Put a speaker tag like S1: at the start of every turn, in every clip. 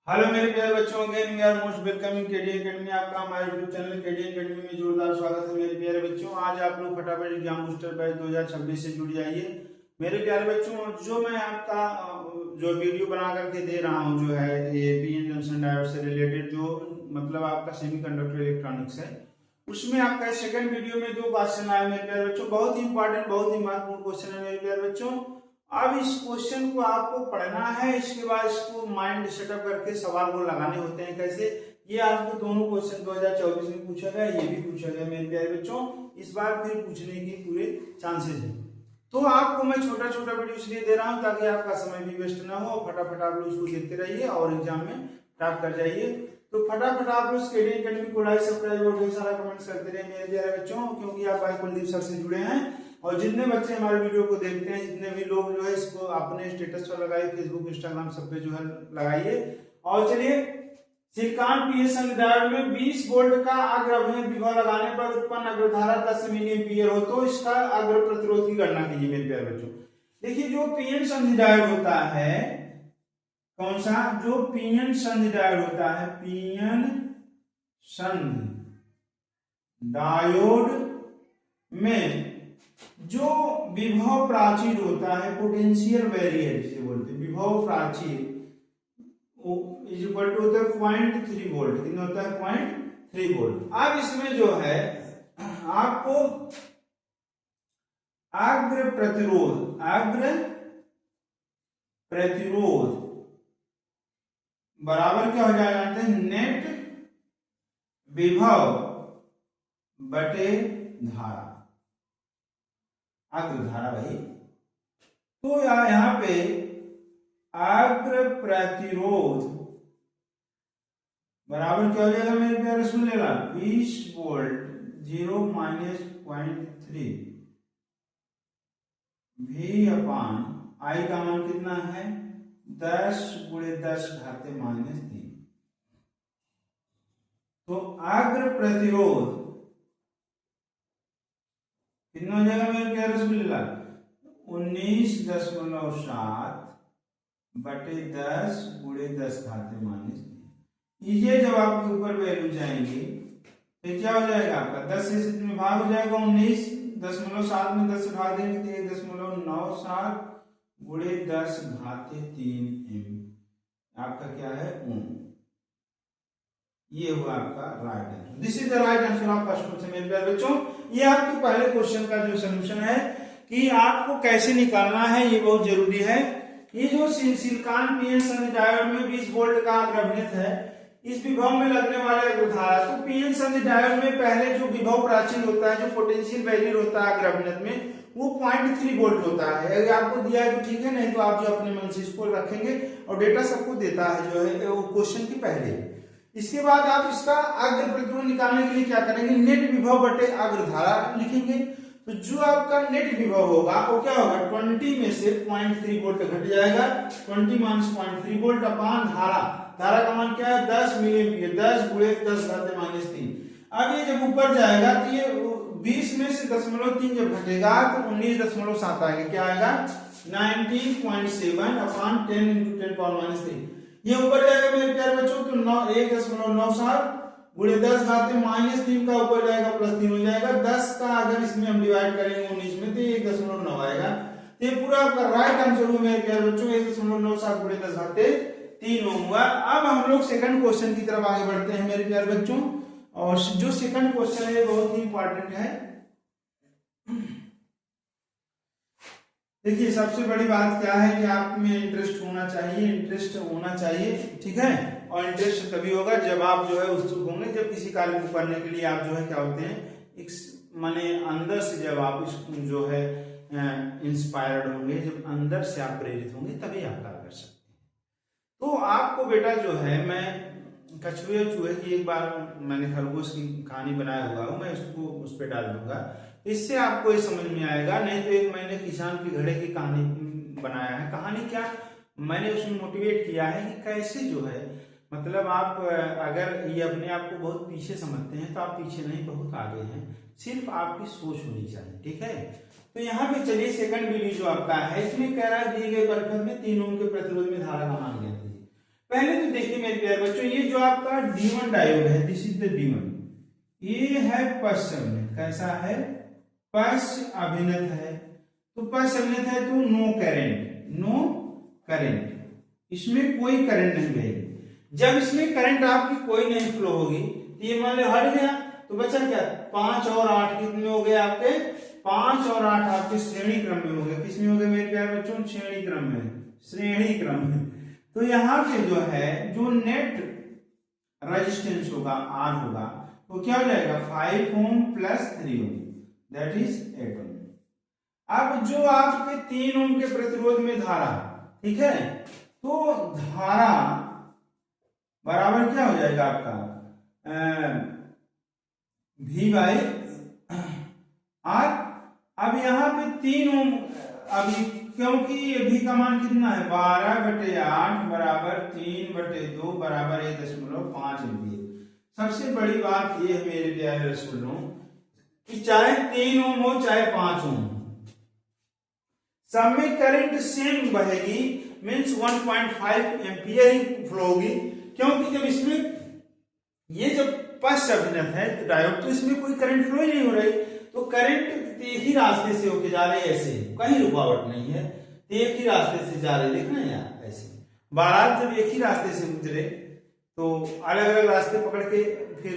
S1: Hello मेरे प्यारे बच्चों, again we are most welcoming KD academy. आपका हमारे यूट्यूब चैनल केडी एकेडमी में जोरदार स्वागत है। मेरे प्यारे बच्चों, आज आप लोग फटाफट एग्जाम बूस्टर बैच 2026 से जुड़ जाइए। मेरे प्यारे बच्चों, जो मैं आपका जो वीडियो बना करके दे रहा हूं, जो है ये पीएन जंक्शन डायोड से रिलेटेड, जो मतलब आपका सेमीकंडक्टर इलेक्ट्रॉनिक्स है, उसमें आपका सेकंड वीडियो में 2 क्वेश्चन आए मेरे प्यारे बच्चों। बहुत ही इंपॉर्टेंट, बहुत ही महत्वपूर्ण क्वेश्चन है मेरे प्यारे बच्चों। अब इस क्वेश्चन को आपको पढ़ना है, इसके बाद इसको माइंड सेटअप करके सवाल को लगाने होते हैं। कैसे? ये आपको दोनों क्वेश्चन 2024 में पूछा गया, ये भी पूछा गया मेरे प्यारे बच्चों। इस बार फिर पूछने की पूरे चांसेस है। तो आपको मैं छोटा छोटा वीडियो इसलिए दे रहा हूं ताकि आपका समय भी वेस्ट ना हो। फटाफट आप लोग इसको देखते रहिए और एग्जाम में टॉप कर जाइए। तो फटाफट आप लोग केडी एकेडमी को लाइक, सब्सक्राइब और ढेर सारा कमेंट्स करते रहे मेरे प्यारे बच्चों, क्योंकि आप भाई कुलदीप सर से जुड़े हैं। और जितने बच्चे हमारे वीडियो को देखते हैं, जितने भी लोग जो है इसको अपने स्टेटस पर लगाइए, फेसबुक, इंस्टाग्राम सब पे जो है लगाइए। और चलिए, सिलिकॉन पीएन डायोड में 20 वोल्ट का अग्रभेद विभव लगाने पर उत्पन्न अग्रधारा 10 मिली एम्पीयर हो तो इसका अग्र प्रतिरोध की गणना कीजिए मेरे प्यारे बच्चों। देखिए, जो पीएन संधि डायोड होता है, कौन सा? जो पीएन संधि डायोड होता है, पीएन संधि डायोड में जो विभव प्राचीर होता है, पोटेंशियल बैरियर जिसे बोलते हैं, विभव प्राचीर इज इक्वल टू होता है 0.3 वोल्ट। कितना होता है? 0.3 वोल्ट। अब इसमें जो है आपको अग्र प्रतिरोध बराबर क्या हो जाएगा? जानते हैं, नेट विभव बटे धारा, अग्र धारा भाई। तो यहां पे अग्र प्रतिरोध बराबर क्या हो जाएगा मेरे प्यारे? सुन लेना, 20 वोल्ट 0 माइनस 0.3 V अपान आई का मान कितना है? 10 गुणे 10 घाते -3। तो अग्र प्रतिरोध कितना हो जाएगा मेरे प्यारे? रसगुल्ला 19.7 बटे 10 गुणे 10 घाते -3। ये जब आपके ऊपर वैल्यू जाएंगे तो क्या हो जाएगा आपका? 10 से में भाग हो जाएगा, 19.7 में 10 से भाग देंगे तो 1.97 गुणे 10 घाते 3 आपका क्या है? ओम। ये हुआ आपका right answer. This is the right answer of first question मेरे प्यारे बच्चों। ये आपके पहले क्वेश्चन का जो सोल्यूशन है कि आपको कैसे निकालना है, ये बहुत जरूरी है। ये जो सिलिकॉन पीएन संधि डायोड में 20 वोल्ट का अग्रभेद है, इस विभव में लगने वाले अग्रधारा, तो पीएन संधि डायोड में पहले जो विभव प्राचीर होता है, जो पोटेंशियल बैरियर होता है अग्रभेद में, वो 0.3 वोल्ट होता है। अगर आपको दिया है तो ठीक है, नहीं तो आप जो अपने मन से इसको रखेंगे। और डेटा सबको देता है जो है वो क्वेश्चन की पहले। इसके बाद आप इसका अग्र प्रतिरोध निकालने के लिए क्या करेंगे? नेट विभव बटे अग्रधारा लिखेंगे। तो जो आपका नेट विभव होगा वो क्या होगा? 20 में से 0.3 वोल्ट घट जाएगा, 20 माइनस 0.3 वोल्ट अपान धारा। धारा का मान क्या है? 10 मिली एम्पीयर, 10 गुणे 10 घाते -3। अब ये जब ऊपर जाएगा तो ये 20 में से 0.3 जब घटेगा तो 19.7 आएगा। क्या आएगा? 19.7 अपान 10 × 10⁻³ ये ऊपर जाएगा मेरे प्यारे बच्चों। तो 1.97 गुणे 10 घाते -3 का ऊपर जाएगा +3 हो जाएगा। 10 का अगर इसमें हम डिवाइड करेंगे 19 में तो 1.9 आएगा। ये पूरा आपका राइट आंसर हुआ मेरे प्यारे बच्चों। 1.97 गुणे 10 घाते 3 होगा। अब हम लोग सेकंड क्वेश्चन की तरफ आगे बढ़ते हैं मेरे प्यारे बच्चों। और जो सेकंड क्वेश्चन है बहुत ही इंपॉर्टेंट है। देखिए, सबसे बड़ी बात क्या है कि आप में इंटरेस्ट होना चाहिए, ठीक है। और इंटरेस्ट तभी होगा जब आप जो है उत्सुक होंगे, जब किसी कार्य को करने के लिए आप जो है क्या होते हैं, एक माने अंदर से जब आप इस जो है इंस्पायर्ड होंगे, जब अंदर से आप प्रेरित होंगे, तभी आप कार्य कर सकते हैं। तो आपको बेटा जो है, मैं कछुए और चूहे की एक बार मैंने खरगोश की कहानी बनाया हुआ हूँ, मैं उसको उस पर डाल दूंगा, इससे आपको ये समझ में आएगा। नहीं तो एक मैंने किसान की घड़े की कहानी बनाया है। कहानी क्या, मैंने उसमें मोटिवेट किया है कि कैसे जो है, मतलब आप अगर ये अपने आप को बहुत पीछे समझते हैं तो आप पीछे नहीं, बहुत आगे हैं। सिर्फ आपकी सोच होनी चाहिए, ठीक है। तो यहाँ पे चलिए सेकंड वीडियो जो आपका है, इसमें कह रहा है दिए गए परिपथ में 3 ओम के प्रतिरोध में धारा का मान ज्ञात कीजिए। पहले तो देखिए मेरे प्यारे बच्चों, ये जो आपका D1 डायोड है, दिस इज द D1, ये है पश्च अभिनत। कैसा है? पश्च अभिनत है। तो पश्च अभिनत है तो नो करंट, नो करंट, इसमें कोई करंट नहीं बहेगी। जब इसमें करंट आपकी कोई नहीं फ्लो होगी तो ये मान लो हट गया, तो बचा क्या? 5 और 8 कितने हो गए आपके? 5 और 8 आपके श्रेणी क्रम में हो गए। किसमें हो गए मेरे प्यारे बच्चों? श्रेणी क्रम में, श्रेणी क्रम में। तो यहाँ पे जो है, जो नेट रेजिस्टेंस होगा R होगा, तो क्या हो जाएगा? 5 ohm plus 3 ohm, that is 8 ohm. अब जो आपके 3 ओम के प्रतिरोध में धारा, ठीक है, तो धारा बराबर क्या हो जाएगा आपका? V by R। अब यहाँ पे 3 ओम, अभी क्योंकि ये V का मान कितना है? 12/8 बराबर 3/2 बराबर 1.5 एम्पीयर। सबसे बड़ी बात ये है मेरे प्यारे रसूलों कि चाहे 3 ओम हो चाहे 5 ओम, सब में करंट सेम बहेगी, मीन्स 1.5 एम्पियर ही फ्लो होगी। क्योंकि जब इसमें ये जब पश्च अभिनत है तो डायोड, तो इसमें कोई करंट फ्लो ही नहीं हो रही, तो करंट एक ही रास्ते से होके जा रहे, ऐसे कहीं रुकावट नहीं है, एक ही रास्ते से जा रहे। देखना यार, ऐसे बारात जब एक ही रास्ते से गुजरे तो अलग अलग रास्ते पकड़ के फिर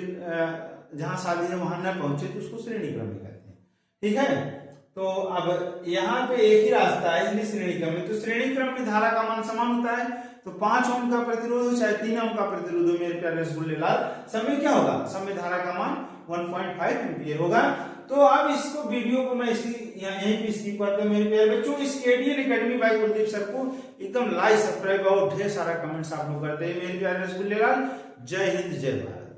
S1: जहां शादी है वहां न पहुंचे तो उसको श्रेणी क्रम में कहते हैं, ठीक है। तो अब यहाँ पे एक ही रास्ता है, इसलिए श्रेणी क्रम में, तो श्रेणी क्रम में धारा का मान समान होता है। तो 5 ओम का प्रतिरोध हो चाहे 3 ओम का प्रतिरोध हो मेरे प्यारे रसगुल्ले लाल, सब में क्या होगा? सब में धारा का मान 1.5 एम्पीयर होगा। तो अब इसको वीडियो को मैं यहीं पे स्किप करता हूं मेरे प्यारे बच्चों। इस केडीएन एकेडमी बाय कुलदीप सर को एकदम लाइक, सब्सक्राइब और ढेर सारा कमेंट्स आप लोग करते हैं मेरे प्यारे रसगुल्ले लाल। जय हिंद, जय भारत।